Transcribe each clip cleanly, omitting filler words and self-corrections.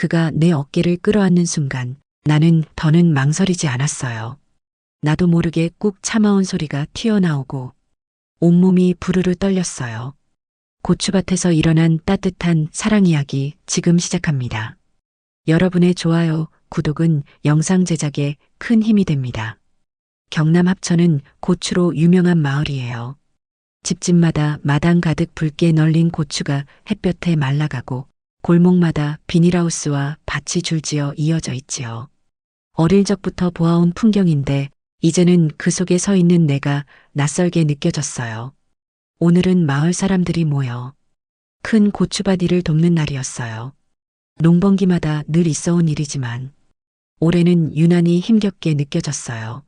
그가 내 어깨를 끌어안는 순간 나는 더는 망설이지 않았어요. 나도 모르게 꾹 참아온 소리가 튀어나오고 온몸이 부르르 떨렸어요. 고추밭에서 일어난 따뜻한 사랑 이야기 지금 시작합니다. 여러분의 좋아요, 구독은 영상 제작에 큰 힘이 됩니다. 경남 합천은 고추로 유명한 마을이에요. 집집마다 마당 가득 붉게 널린 고추가 햇볕에 말라가고 골목마다 비닐하우스와 밭이 줄지어 이어져 있지요. 어릴 적부터 보아온 풍경인데 이제는 그 속에 서 있는 내가 낯설게 느껴졌어요. 오늘은 마을 사람들이 모여 큰 고추밭 일을 돕는 날이었어요. 농번기마다 늘 있어온 일이지만 올해는 유난히 힘겹게 느껴졌어요.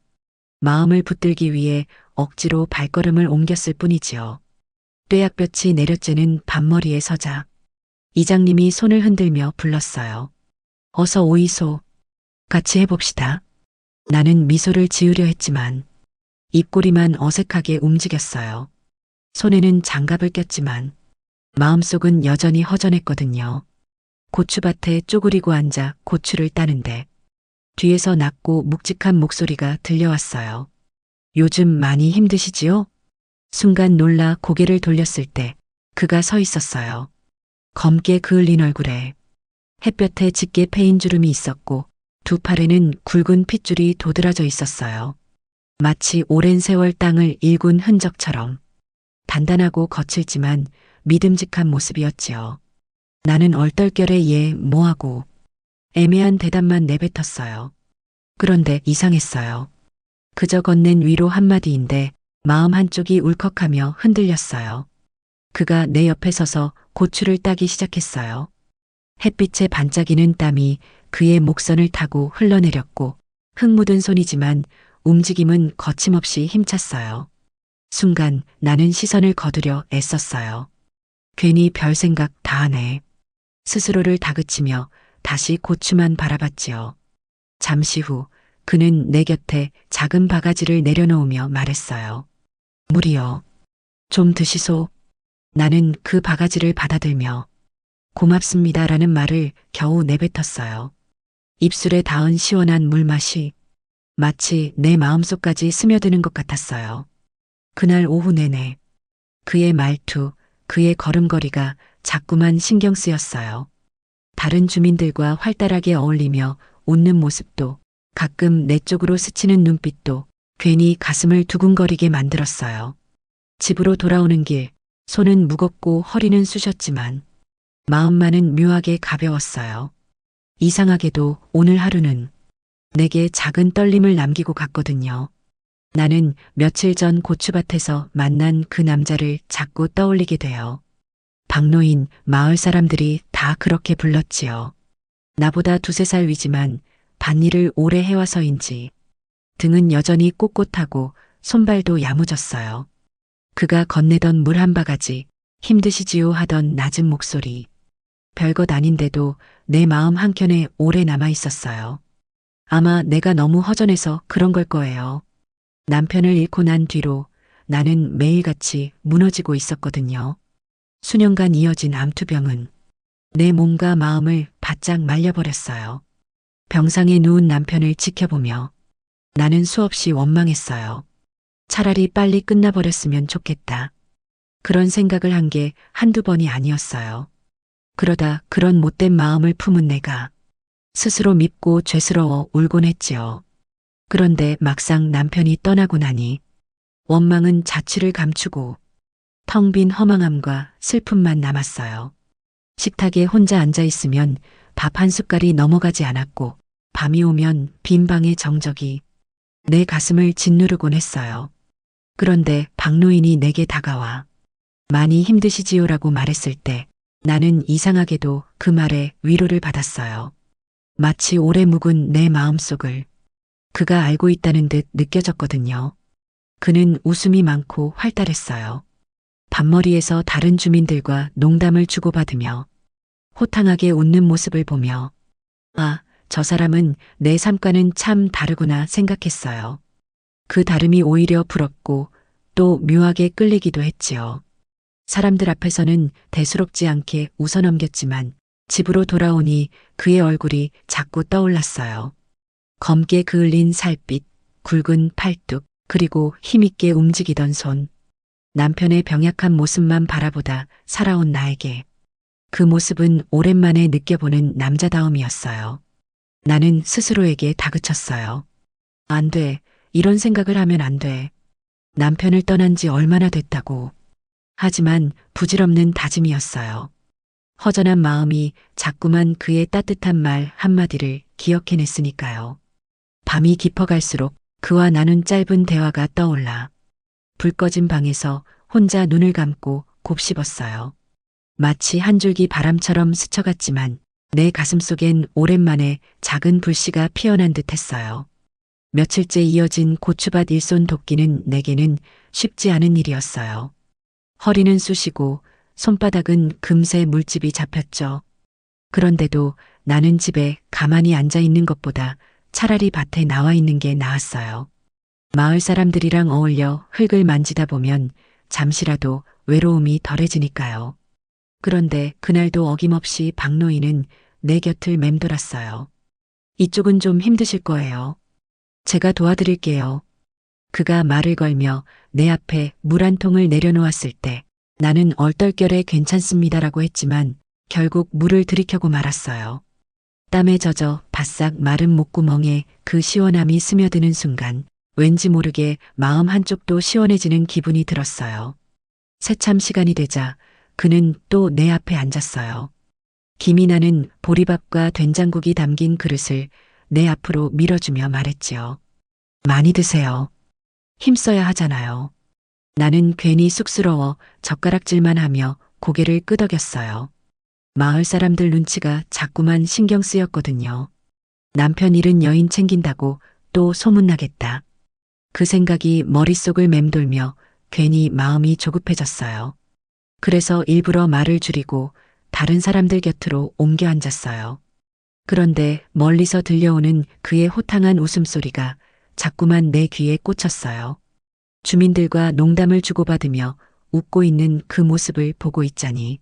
마음을 붙들기 위해 억지로 발걸음을 옮겼을 뿐이지요. 뙤약볕이 내려쬐는 밤머리에 서자 이장님이 손을 흔들며 불렀어요. 어서 오이소. 같이 해봅시다. 나는 미소를 지으려 했지만 입꼬리만 어색하게 움직였어요. 손에는 장갑을 꼈지만 마음속은 여전히 허전했거든요. 고추밭에 쪼그리고 앉아 고추를 따는데 뒤에서 낮고 묵직한 목소리가 들려왔어요. 요즘 많이 힘드시지요? 순간 놀라 고개를 돌렸을 때 그가 서 있었어요. 검게 그을린 얼굴에 햇볕에 짙게 패인 주름이 있었고 두 팔에는 굵은 핏줄이 도드라져 있었어요. 마치 오랜 세월 땅을 일군 흔적처럼 단단하고 거칠지만 믿음직한 모습이었지요. 나는 얼떨결에 얘 뭐하고 애매한 대답만 내뱉었어요. 그런데 이상했어요. 그저 건넨 위로 한마디인데 마음 한쪽이 울컥하며 흔들렸어요. 그가 내 옆에 서서 고추를 따기 시작했어요. 햇빛에 반짝이는 땀이 그의 목선을 타고 흘러내렸고 흙 묻은 손이지만 움직임은 거침없이 힘찼어요. 순간 나는 시선을 거두려 애썼어요. 괜히 별 생각 다 하네. 스스로를 다그치며 다시 고추만 바라봤지요. 잠시 후 그는 내 곁에 작은 바가지를 내려놓으며 말했어요. 물이요. 좀 드시소. 나는 그 바가지를 받아들며 고맙습니다라는 말을 겨우 내뱉었어요. 입술에 닿은 시원한 물맛이 마치 내 마음속까지 스며드는 것 같았어요. 그날 오후 내내 그의 말투, 그의 걸음걸이가 자꾸만 신경 쓰였어요. 다른 주민들과 활달하게 어울리며 웃는 모습도 가끔 내 쪽으로 스치는 눈빛도 괜히 가슴을 두근거리게 만들었어요. 집으로 돌아오는 길, 손은 무겁고 허리는 쑤셨지만 마음만은 묘하게 가벼웠어요. 이상하게도 오늘 하루는 내게 작은 떨림을 남기고 갔거든요. 나는 며칠 전 고추밭에서 만난 그 남자를 자꾸 떠올리게 돼요. 박노인, 마을 사람들이 다 그렇게 불렀지요. 나보다 두세 살 위지만 밭일을 오래 해와서인지 등은 여전히 꼿꼿하고 손발도 야무졌어요. 그가 건네던 물 한 바가지, 힘드시지요 하던 낮은 목소리. 별것 아닌데도 내 마음 한켠에 오래 남아 있었어요. 아마 내가 너무 허전해서 그런 걸 거예요. 남편을 잃고 난 뒤로 나는 매일같이 무너지고 있었거든요. 수년간 이어진 암투병은 내 몸과 마음을 바짝 말려버렸어요. 병상에 누운 남편을 지켜보며 나는 수없이 원망했어요. 차라리 빨리 끝나버렸으면 좋겠다. 그런 생각을 한 게 한두 번이 아니었어요. 그러다 그런 못된 마음을 품은 내가 스스로 밉고 죄스러워 울곤 했지요. 그런데 막상 남편이 떠나고 나니 원망은 자취를 감추고 텅 빈 허망함과 슬픔만 남았어요. 식탁에 혼자 앉아 있으면 밥 한 숟갈이 넘어가지 않았고 밤이 오면 빈 방의 정적이 내 가슴을 짓누르곤 했어요. 그런데 박노인이 내게 다가와 많이 힘드시지요라고 말했을 때 나는 이상하게도 그 말에 위로를 받았어요. 마치 오래 묵은 내 마음속을 그가 알고 있다는 듯 느껴졌거든요. 그는 웃음이 많고 활달했어요. 밤머리에서 다른 주민들과 농담을 주고받으며 호탕하게 웃는 모습을 보며 아, 저 사람은 내 삶과는 참 다르구나 생각했어요. 그 다름이 오히려 부럽고 또 묘하게 끌리기도 했지요. 사람들 앞에서는 대수롭지 않게 웃어넘겼지만 집으로 돌아오니 그의 얼굴이 자꾸 떠올랐어요. 검게 그을린 살빛, 굵은 팔뚝, 그리고 힘있게 움직이던 손. 남편의 병약한 모습만 바라보다 살아온 나에게 그 모습은 오랜만에 느껴보는 남자다움이었어요. 나는 스스로에게 다그쳤어요. 안 돼. 이런 생각을 하면 안 돼. 남편을 떠난 지 얼마나 됐다고. 하지만 부질없는 다짐이었어요. 허전한 마음이 자꾸만 그의 따뜻한 말 한마디를 기억해냈으니까요. 밤이 깊어갈수록 그와 나눈 짧은 대화가 떠올라 불 꺼진 방에서 혼자 눈을 감고 곱씹었어요. 마치 한 줄기 바람처럼 스쳐갔지만 내 가슴속엔 오랜만에 작은 불씨가 피어난 듯 했어요. 며칠째 이어진 고추밭 일손 돕기는 내게는 쉽지 않은 일이었어요. 허리는 쑤시고 손바닥은 금세 물집이 잡혔죠. 그런데도 나는 집에 가만히 앉아 있는 것보다 차라리 밭에 나와 있는 게 나았어요. 마을 사람들이랑 어울려 흙을 만지다 보면 잠시라도 외로움이 덜해지니까요. 그런데 그날도 어김없이 박노인은 내 곁을 맴돌았어요. 이쪽은 좀 힘드실 거예요. 제가 도와드릴게요. 그가 말을 걸며 내 앞에 물 한 통을 내려놓았을 때 나는 얼떨결에 괜찮습니다라고 했지만 결국 물을 들이켜고 말았어요. 땀에 젖어 바싹 마른 목구멍에 그 시원함이 스며드는 순간 왠지 모르게 마음 한쪽도 시원해지는 기분이 들었어요. 새참 시간이 되자 그는 또 내 앞에 앉았어요. 김이 나는 보리밥과 된장국이 담긴 그릇을 내 앞으로 밀어주며 말했지요. 많이 드세요. 힘써야 하잖아요. 나는 괜히 쑥스러워 젓가락질만 하며 고개를 끄덕였어요. 마을 사람들 눈치가 자꾸만 신경 쓰였거든요. 남편 잃은 여인 챙긴다고 또 소문나겠다. 그 생각이 머릿속을 맴돌며 괜히 마음이 조급해졌어요. 그래서 일부러 말을 줄이고 다른 사람들 곁으로 옮겨 앉았어요. 그런데 멀리서 들려오는 그의 호탕한 웃음소리가 자꾸만 내 귀에 꽂혔어요. 주민들과 농담을 주고받으며 웃고 있는 그 모습을 보고 있자니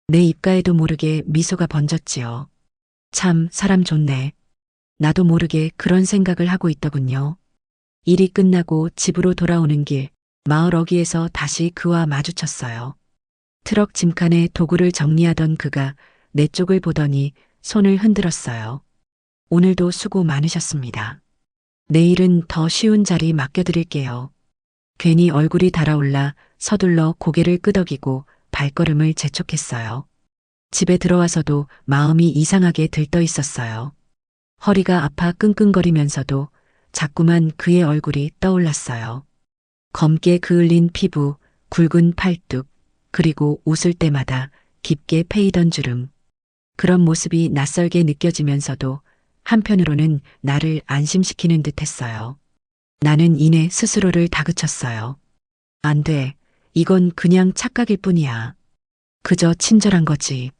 내 입가에도 모르게 미소가 번졌지요. 참 사람 좋네. 나도 모르게 그런 생각을 하고 있더군요. 일이 끝나고 집으로 돌아오는 길 마을 어귀에서 다시 그와 마주쳤어요. 트럭 짐칸에 도구를 정리하던 그가 내 쪽을 보더니 손을 흔들었어요. 오늘도 수고 많으셨습니다. 내일은 더 쉬운 자리 맡겨드릴게요. 괜히 얼굴이 달아올라 서둘러 고개를 끄덕이고 발걸음을 재촉했어요. 집에 들어와서도 마음이 이상하게 들떠 있었어요. 허리가 아파 끙끙거리면서도 자꾸만 그의 얼굴이 떠올랐어요. 검게 그을린 피부, 굵은 팔뚝, 그리고 웃을 때마다 깊게 패이던 주름. 그런 모습이 낯설게 느껴지면서도 한편으로는 나를 안심시키는 듯 했어요. 나는 이내 스스로를 다그쳤어요. 안 돼. 이건 그냥 착각일 뿐이야. 그저 친절한 거지.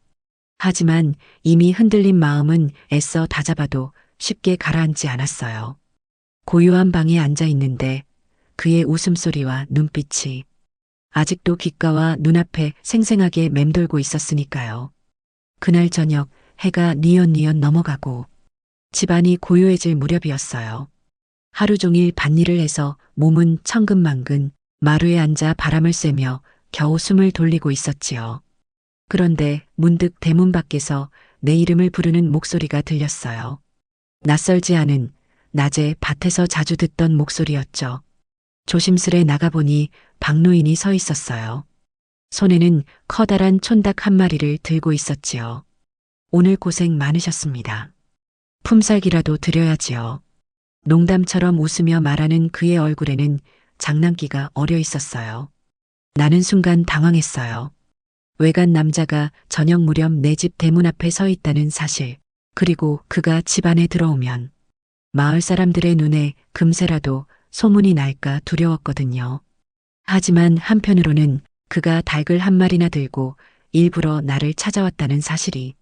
하지만 이미 흔들린 마음은 애써 다잡아도 쉽게 가라앉지 않았어요. 고요한 방에 앉아 있는데 그의 웃음소리와 눈빛이 아직도 귓가와 눈앞에 생생하게 맴돌고 있었으니까요. 그날 저녁 해가 뉘엿뉘엿 넘어가고 집안이 고요해질 무렵이었어요. 하루 종일 밭일을 해서 몸은 천근만근 마루에 앉아 바람을 쐬며 겨우 숨을 돌리고 있었지요. 그런데 문득 대문 밖에서 내 이름을 부르는 목소리가 들렸어요. 낯설지 않은 낮에 밭에서 자주 듣던 목소리였죠. 조심스레 나가보니 박노인이 서 있었어요. 손에는 커다란 촌닭 한 마리를 들고 있었지요. 오늘 고생 많으셨습니다. 품삯이라도 드려야지요. 농담처럼 웃으며 말하는 그의 얼굴에는 장난기가 어려 있었어요. 나는 순간 당황했어요. 외간 남자가 저녁 무렵 내 집 대문 앞에 서 있다는 사실, 그리고 그가 집 안에 들어오면 마을 사람들의 눈에 금세라도 소문이 날까 두려웠거든요. 하지만 한편으로는 그가 닭을 한 마리나 들고 일부러 나를 찾아왔다는 사실이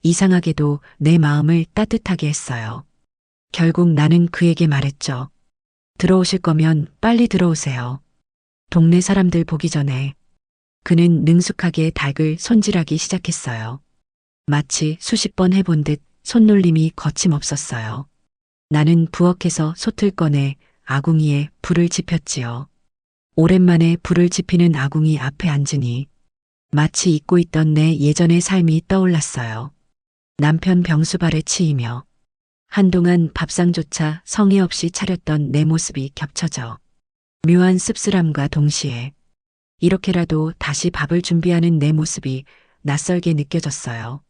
이상하게도 내 마음을 따뜻하게 했어요. 결국 나는 그에게 말했죠. 들어오실 거면 빨리 들어오세요. 동네 사람들 보기 전에. 그는 능숙하게 닭을 손질하기 시작했어요. 마치 수십 번 해본 듯 손놀림이 거침없었어요. 나는 부엌에서 솥을 꺼내 아궁이에 불을 지폈지요. 오랜만에 불을 지피는 아궁이 앞에 앉으니 마치 잊고 있던 내 예전의 삶이 떠올랐어요. 남편 병수발에 치이며 한동안 밥상조차 성의 없이 차렸던 내 모습이 겹쳐져 묘한 씁쓸함과 동시에 이렇게라도 다시 밥을 준비하는 내 모습이 낯설게 느껴졌어요.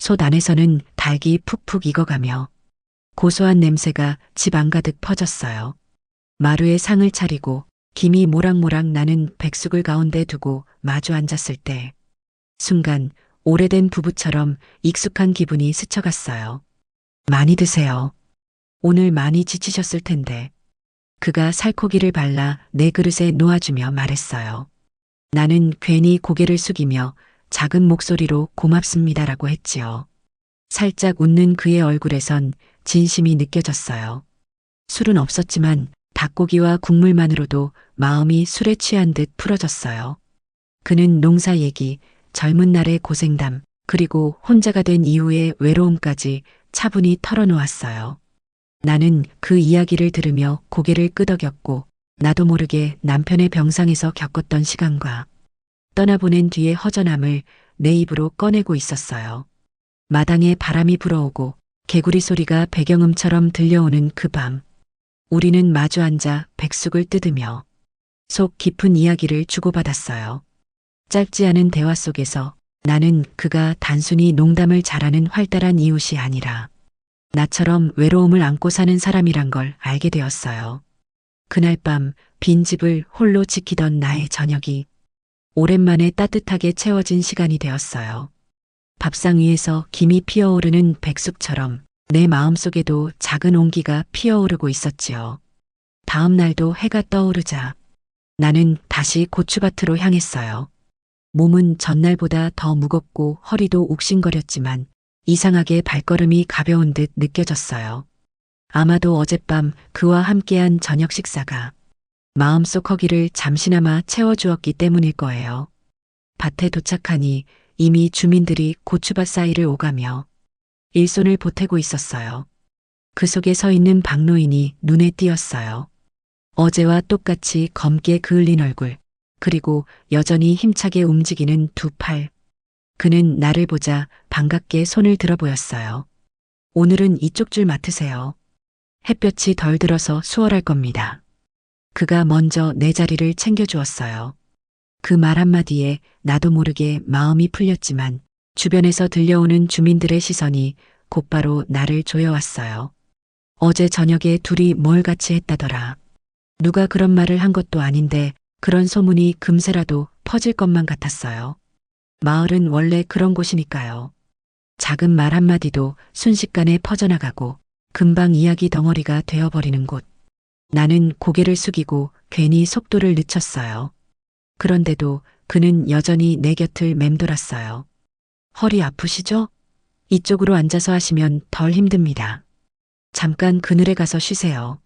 솥 안에서는 닭이 푹푹 익어가며 고소한 냄새가 집 안가득 퍼졌어요. 마루에 상을 차리고 김이 모락모락 나는 백숙을 가운데 두고 마주 앉았을 때 순간 오래된 부부처럼 익숙한 기분이 스쳐갔어요. 많이 드세요. 오늘 많이 지치셨을 텐데. 그가 살코기를 발라 내 그릇에 놓아주며 말했어요. 나는 괜히 고개를 숙이며 작은 목소리로 고맙습니다라고 했지요. 살짝 웃는 그의 얼굴에선 진심이 느껴졌어요. 술은 없었지만 닭고기와 국물만으로도 마음이 술에 취한 듯 풀어졌어요. 그는 농사 얘기, 젊은 날의 고생담, 그리고 혼자가 된 이후의 외로움까지 차분히 털어놓았어요. 나는 그 이야기를 들으며 고개를 끄덕였고 나도 모르게 남편의 병상에서 겪었던 시간과 떠나보낸 뒤의 허전함을 내 입으로 꺼내고 있었어요. 마당에 바람이 불어오고 개구리 소리가 배경음처럼 들려오는 그 밤, 우리는 마주 앉아 백숙을 뜯으며 속 깊은 이야기를 주고받았어요. 짧지 않은 대화 속에서 나는 그가 단순히 농담을 잘하는 활달한 이웃이 아니라 나처럼 외로움을 안고 사는 사람이란 걸 알게 되었어요. 그날 밤 빈집을 홀로 지키던 나의 저녁이 오랜만에 따뜻하게 채워진 시간이 되었어요. 밥상 위에서 김이 피어오르는 백숙처럼 내 마음속에도 작은 온기가 피어오르고 있었지요. 다음 날도 해가 떠오르자 나는 다시 고추밭으로 향했어요. 몸은 전날보다 더 무겁고 허리도 욱신거렸지만 이상하게 발걸음이 가벼운 듯 느껴졌어요. 아마도 어젯밤 그와 함께한 저녁 식사가 마음속 허기를 잠시나마 채워주었기 때문일 거예요. 밭에 도착하니 이미 주민들이 고추밭 사이를 오가며 일손을 보태고 있었어요. 그 속에 서 있는 박노인이 눈에 띄었어요. 어제와 똑같이 검게 그을린 얼굴, 그리고 여전히 힘차게 움직이는 두 팔. 그는 나를 보자 반갑게 손을 들어 보였어요. 오늘은 이쪽 줄 맡으세요. 햇볕이 덜 들어서 수월할 겁니다. 그가 먼저 내 자리를 챙겨주었어요. 그 말 한마디에 나도 모르게 마음이 풀렸지만 주변에서 들려오는 주민들의 시선이 곧바로 나를 조여왔어요. 어제 저녁에 둘이 뭘 같이 했다더라. 누가 그런 말을 한 것도 아닌데 그런 소문이 금세라도 퍼질 것만 같았어요. 마을은 원래 그런 곳이니까요. 작은 말 한마디도 순식간에 퍼져나가고 금방 이야기 덩어리가 되어버리는 곳. 나는 고개를 숙이고 괜히 속도를 늦췄어요. 그런데도 그는 여전히 내 곁을 맴돌았어요. 허리 아프시죠? 이쪽으로 앉아서 하시면 덜 힘듭니다. 잠깐 그늘에 가서 쉬세요.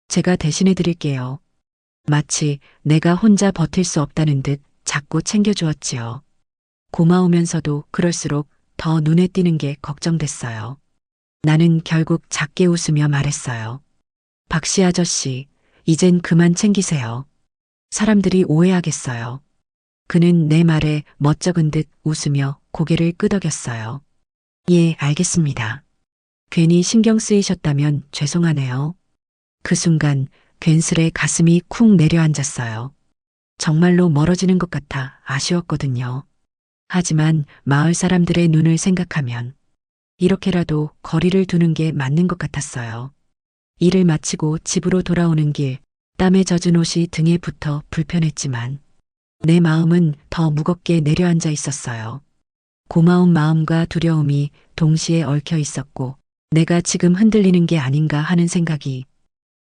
제가 대신해 드릴게요. 마치 내가 혼자 버틸 수 없다는 듯 자꾸 챙겨주었지요. 고마우면서도 그럴수록 더 눈에 띄는 게 걱정됐어요. 나는 결국 작게 웃으며 말했어요. 박씨 아저씨, 이젠 그만 챙기세요. 사람들이 오해하겠어요. 그는 내 말에 멋쩍은 듯 웃으며 고개를 끄덕였어요. 예, 알겠습니다. 괜히 신경 쓰이셨다면 죄송하네요. 그 순간 괜스레 가슴이 쿵 내려앉았어요. 정말로 멀어지는 것 같아 아쉬웠거든요. 하지만 마을 사람들의 눈을 생각하면 이렇게라도 거리를 두는 게 맞는 것 같았어요. 일을 마치고 집으로 돌아오는 길, 땀에 젖은 옷이 등에 붙어 불편했지만 내 마음은 더 무겁게 내려앉아 있었어요. 고마운 마음과 두려움이 동시에 얽혀 있었고 내가 지금 흔들리는 게 아닌가 하는 생각이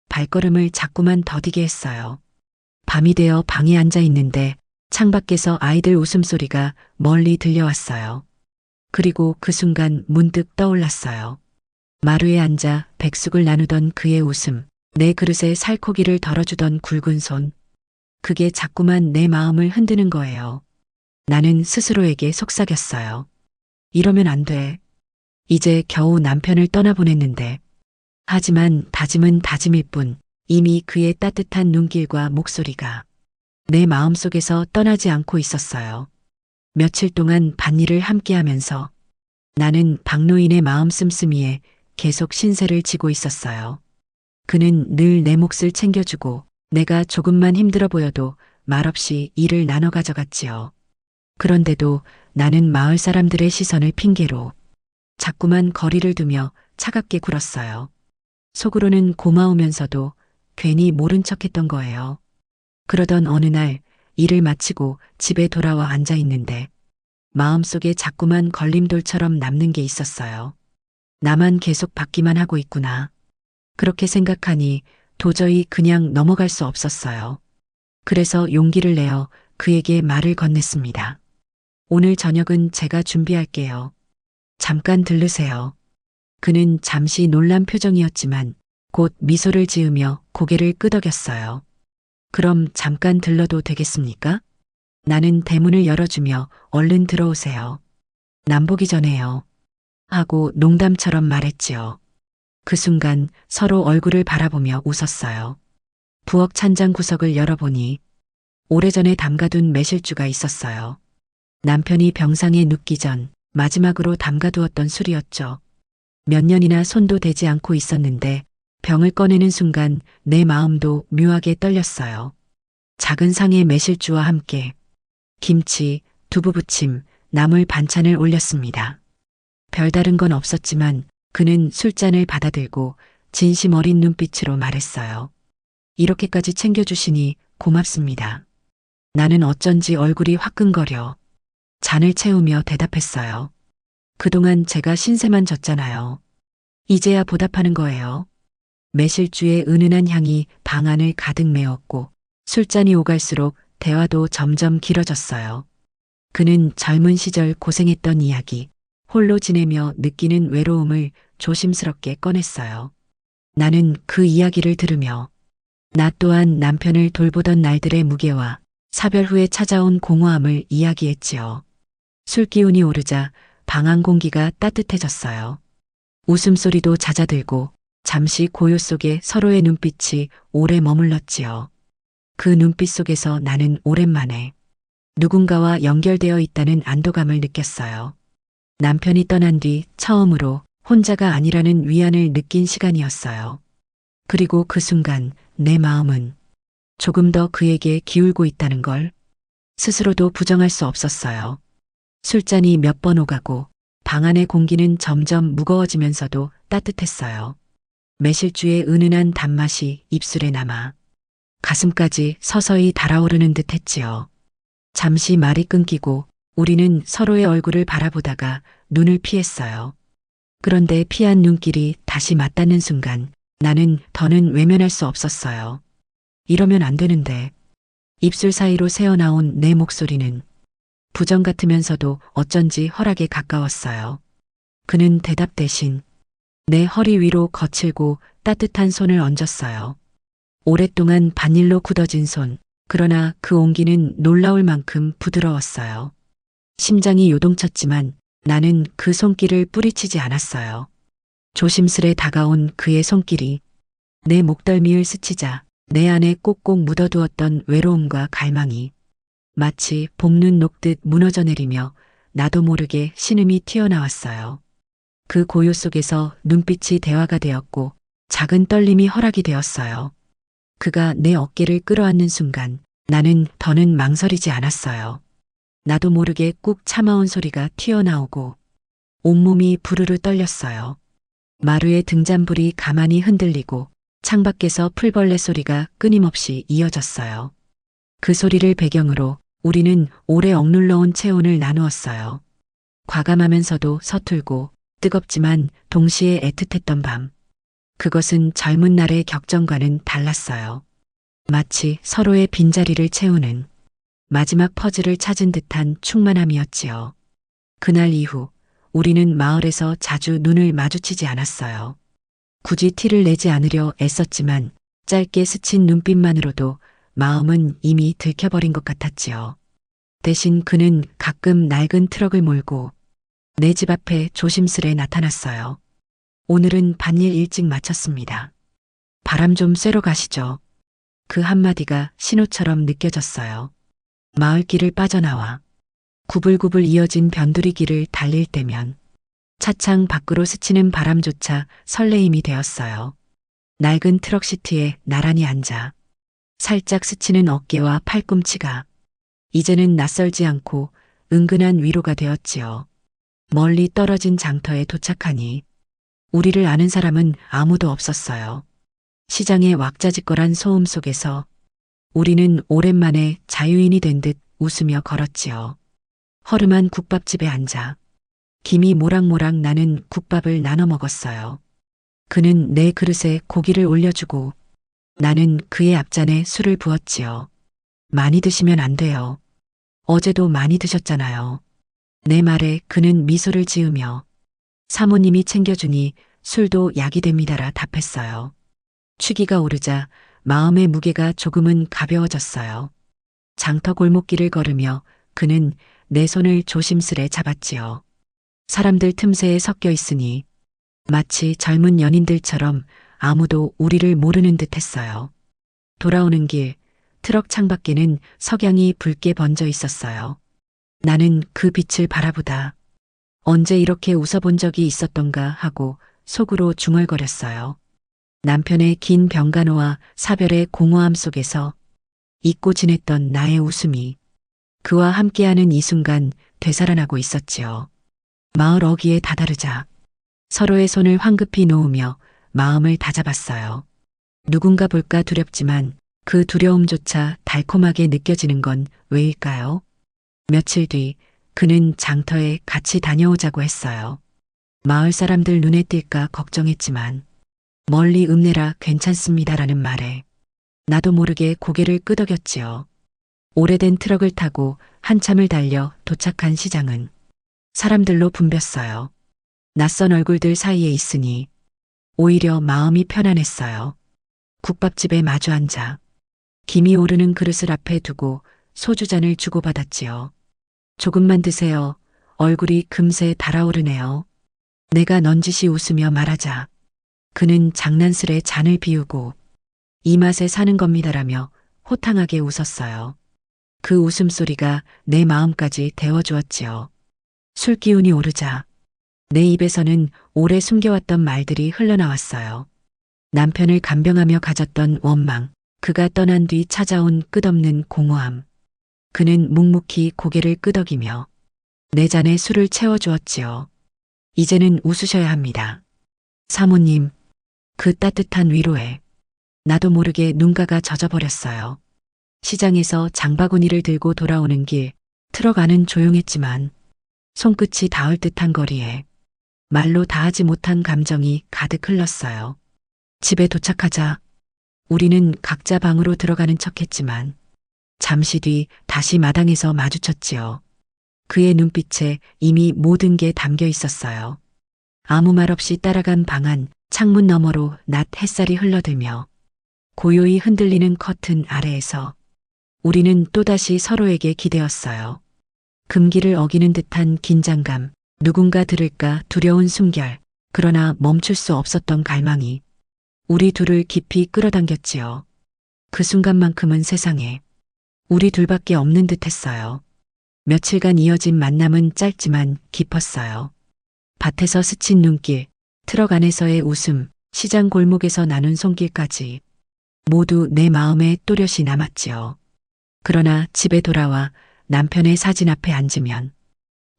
발걸음을 자꾸만 더디게 했어요. 밤이 되어 방에 앉아 있는데 창밖에서 아이들 웃음소리가 멀리 들려왔어요. 그리고 그 순간 문득 떠올랐어요. 마루에 앉아 백숙을 나누던 그의 웃음, 내 그릇에 살코기를 덜어주던 굵은 손. 그게 자꾸만 내 마음을 흔드는 거예요. 나는 스스로에게 속삭였어요. 이러면 안 돼. 이제 겨우 남편을 떠나보냈는데. 하지만 다짐은 다짐일 뿐 이미 그의 따뜻한 눈길과 목소리가 내 마음속에서 떠나지 않고 있었어요. 며칠 동안 밭일을 함께 하면서 나는 박노인의 마음 씀씀이에 계속 신세를 지고 있었어요. 그는 늘 내 몫을 챙겨주고 내가 조금만 힘들어 보여도 말없이 일을 나눠 가져갔지요. 그런데도 나는 마을 사람들의 시선을 핑계로 자꾸만 거리를 두며 차갑게 굴었어요. 속으로는 고마우면서도 괜히 모른 척했던 거예요. 그러던 어느 날 일을 마치고 집에 돌아와 앉아 있는데 마음속에 자꾸만 걸림돌처럼 남는 게 있었어요. 나만 계속 받기만 하고 있구나. 그렇게 생각하니 도저히 그냥 넘어갈 수 없었어요. 그래서 용기를 내어 그에게 말을 건넸습니다. 오늘 저녁은 제가 준비할게요. 잠깐 들르세요. 그는 잠시 놀란 표정이었지만 곧 미소를 지으며 고개를 끄덕였어요. 그럼 잠깐 들러도 되겠습니까? 나는 대문을 열어주며 얼른 들어오세요. 남보기 전에요. 하고 농담처럼 말했지요. 그 순간 서로 얼굴을 바라보며 웃었어요. 부엌 찬장 구석을 열어보니 오래전에 담가둔 매실주가 있었어요. 남편이 병상에 눕기 전 마지막으로 담가두었던 술이었죠. 몇 년이나 손도 대지 않고 있었는데 병을 꺼내는 순간 내 마음도 묘하게 떨렸어요. 작은 상에 매실주와 함께 김치, 두부부침, 나물 반찬을 올렸습니다. 별다른 건 없었지만 그는 술잔을 받아들고 진심 어린 눈빛으로 말했어요. 이렇게까지 챙겨주시니 고맙습니다. 나는 어쩐지 얼굴이 화끈거려 잔을 채우며 대답했어요. 그동안 제가 신세만 졌잖아요. 이제야 보답하는 거예요. 매실주의 은은한 향이 방 안을 가득 메웠고 술잔이 오갈수록 대화도 점점 길어졌어요. 그는 젊은 시절 고생했던 이야기, 홀로 지내며 느끼는 외로움을 조심스럽게 꺼냈어요. 나는 그 이야기를 들으며 나 또한 남편을 돌보던 날들의 무게와 사별 후에 찾아온 공허함을 이야기했지요. 술 기운이 오르자 방 안 공기가 따뜻해졌어요. 웃음소리도 잦아들고 잠시 고요 속에 서로의 눈빛이 오래 머물렀지요. 그 눈빛 속에서 나는 오랜만에 누군가와 연결되어 있다는 안도감을 느꼈어요. 남편이 떠난 뒤 처음으로 혼자가 아니라는 위안을 느낀 시간이었어요. 그리고 그 순간 내 마음은 조금 더 그에게 기울고 있다는 걸 스스로도 부정할 수 없었어요. 술잔이 몇 번 오가고 방 안의 공기는 점점 무거워지면서도 따뜻했어요. 매실주의 은은한 단맛이 입술에 남아 가슴까지 서서히 달아오르는 듯 했지요. 잠시 말이 끊기고 우리는 서로의 얼굴을 바라보다가 눈을 피했어요. 그런데 피한 눈길이 다시 맞닿는 순간 나는 더는 외면할 수 없었어요. 이러면 안 되는데. 입술 사이로 새어나온 내 목소리는 부정 같으면서도 어쩐지 허락에 가까웠어요. 그는 대답 대신 내 허리 위로 거칠고 따뜻한 손을 얹었어요. 오랫동안 밭일로 굳어진 손, 그러나 그 온기는 놀라울 만큼 부드러웠어요. 심장이 요동쳤지만 나는 그 손길을 뿌리치지 않았어요. 조심스레 다가온 그의 손길이 내 목덜미를 스치자 내 안에 꼭꼭 묻어두었던 외로움과 갈망이 마치 봄눈 녹듯 무너져 내리며 나도 모르게 신음이 튀어나왔어요. 그 고요 속에서 눈빛이 대화가 되었고 작은 떨림이 허락이 되었어요. 그가 내 어깨를 끌어안는 순간 나는 더는 망설이지 않았어요. 나도 모르게 꾹 참아온 소리가 튀어나오고 온몸이 부르르 떨렸어요. 마루의 등잔불이 가만히 흔들리고 창밖에서 풀벌레 소리가 끊임없이 이어졌어요. 그 소리를 배경으로 우리는 오래 억눌러온 체온을 나누었어요. 과감하면서도 서툴고 뜨겁지만 동시에 애틋했던 밤. 그것은 젊은 날의 격정과는 달랐어요. 마치 서로의 빈자리를 채우는 마지막 퍼즐을 찾은 듯한 충만함이었지요. 그날 이후 우리는 마을에서 자주 눈을 마주치지 않았어요. 굳이 티를 내지 않으려 애썼지만 짧게 스친 눈빛만으로도 마음은 이미 들켜버린 것 같았지요. 대신 그는 가끔 낡은 트럭을 몰고 내 집 앞에 조심스레 나타났어요. 오늘은 밭일 일찍 마쳤습니다. 바람 좀 쐬러 가시죠. 그 한마디가 신호처럼 느껴졌어요. 마을길을 빠져나와 구불구불 이어진 변두리 길을 달릴 때면 차창 밖으로 스치는 바람조차 설레임이 되었어요. 낡은 트럭 시트에 나란히 앉아 살짝 스치는 어깨와 팔꿈치가 이제는 낯설지 않고 은근한 위로가 되었지요. 멀리 떨어진 장터에 도착하니 우리를 아는 사람은 아무도 없었어요. 시장의 왁자지껄한 소음 속에서 우리는 오랜만에 자유인이 된 듯 웃으며 걸었지요. 허름한 국밥집에 앉아 김이 모락모락 나는 국밥을 나눠 먹었어요. 그는 내 그릇에 고기를 올려주고 나는 그의 앞잔에 술을 부었지요. 많이 드시면 안 돼요. 어제도 많이 드셨잖아요. 내 말에 그는 미소를 지으며 사모님이 챙겨주니 술도 약이 됩니다라 답했어요. 취기가 오르자 마음의 무게가 조금은 가벼워졌어요. 장터 골목길을 걸으며 그는 내 손을 조심스레 잡았지요. 사람들 틈새에 섞여 있으니 마치 젊은 연인들처럼 아무도 우리를 모르는 듯 했어요. 돌아오는 길, 트럭 창밖에는 석양이 붉게 번져 있었어요. 나는 그 빛을 바라보다 언제 이렇게 웃어본 적이 있었던가 하고 속으로 중얼거렸어요. 남편의 긴 병간호와 사별의 공허함 속에서 잊고 지냈던 나의 웃음이 그와 함께하는 이 순간 되살아나고 있었지요. 마을 어귀에 다다르자 서로의 손을 황급히 놓으며 마음을 다잡았어요. 누군가 볼까 두렵지만 그 두려움조차 달콤하게 느껴지는 건 왜일까요? 며칠 뒤 그는 장터에 같이 다녀오자고 했어요. 마을 사람들 눈에 띌까 걱정했지만 멀리 읍내라 괜찮습니다라는 말에 나도 모르게 고개를 끄덕였지요. 오래된 트럭을 타고 한참을 달려 도착한 시장은 사람들로 붐볐어요. 낯선 얼굴들 사이에 있으니 오히려 마음이 편안했어요. 국밥집에 마주 앉아 김이 오르는 그릇을 앞에 두고 소주잔을 주고받았지요. 조금만 드세요. 얼굴이 금세 달아오르네요. 내가 넌지시 웃으며 말하자 그는 장난스레 잔을 비우고 이 맛에 사는 겁니다라며 호탕하게 웃었어요. 그 웃음소리가 내 마음까지 데워주었지요. 술 기운이 오르자 내 입에서는 오래 숨겨왔던 말들이 흘러나왔어요. 남편을 간병하며 가졌던 원망, 그가 떠난 뒤 찾아온 끝없는 공허함. 그는 묵묵히 고개를 끄덕이며 내 잔에 술을 채워주었지요. 이제는 웃으셔야 합니다. 사모님, 그 따뜻한 위로에 나도 모르게 눈가가 젖어버렸어요. 시장에서 장바구니를 들고 돌아오는 길, 트럭 안은 조용했지만 손끝이 닿을 듯한 거리에 말로 다하지 못한 감정이 가득 흘렀어요. 집에 도착하자 우리는 각자 방으로 들어가는 척했지만 잠시 뒤 다시 마당에서 마주쳤지요. 그의 눈빛에 이미 모든 게 담겨 있었어요. 아무 말 없이 따라간 방 안 창문 너머로 낮 햇살이 흘러들며 고요히 흔들리는 커튼 아래에서 우리는 또다시 서로에게 기대었어요. 금기를 어기는 듯한 긴장감, 누군가 들을까 두려운 숨결, 그러나 멈출 수 없었던 갈망이 우리 둘을 깊이 끌어당겼지요. 그 순간만큼은 세상에 우리 둘밖에 없는 듯 했어요. 며칠간 이어진 만남은 짧지만 깊었어요. 밭에서 스친 눈길, 트럭 안에서의 웃음, 시장 골목에서 나눈 손길까지 모두 내 마음에 또렷이 남았지요. 그러나 집에 돌아와 남편의 사진 앞에 앉으면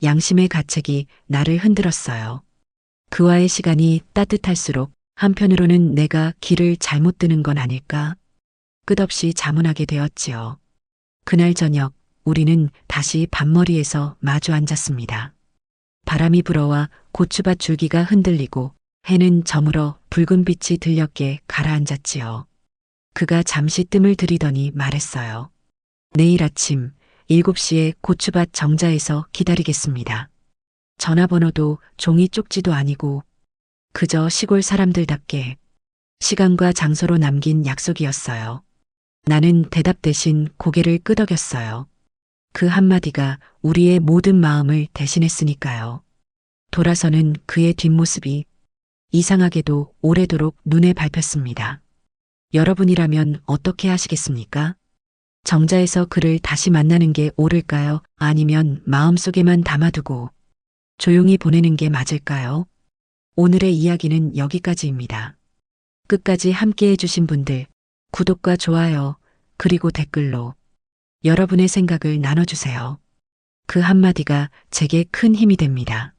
양심의 가책이 나를 흔들었어요. 그와의 시간이 따뜻할수록 한편으로는 내가 길을 잘못 드는 건 아닐까? 끝없이 자문하게 되었지요. 그날 저녁 우리는 다시 밭머리에서 마주 앉았습니다. 바람이 불어와 고추밭 줄기가 흔들리고 해는 저물어 붉은 빛이 들녘에 가라앉았지요. 그가 잠시 뜸을 들이더니 말했어요. 내일 아침 7시에 고추밭 정자에서 기다리겠습니다. 전화번호도 종이 쪽지도 아니고 그저 시골 사람들답게 시간과 장소로 남긴 약속이었어요. 나는 대답 대신 고개를 끄덕였어요. 그 한마디가 우리의 모든 마음을 대신했으니까요. 돌아서는 그의 뒷모습이 이상하게도 오래도록 눈에 밟혔습니다. 여러분이라면 어떻게 하시겠습니까? 정자에서 그를 다시 만나는 게 옳을까요? 아니면 마음속에만 담아두고 조용히 보내는 게 맞을까요? 오늘의 이야기는 여기까지입니다. 끝까지 함께 해주신 분들, 구독과 좋아요, 그리고 댓글로 여러분의 생각을 나눠주세요. 그 한마디가 제게 큰 힘이 됩니다.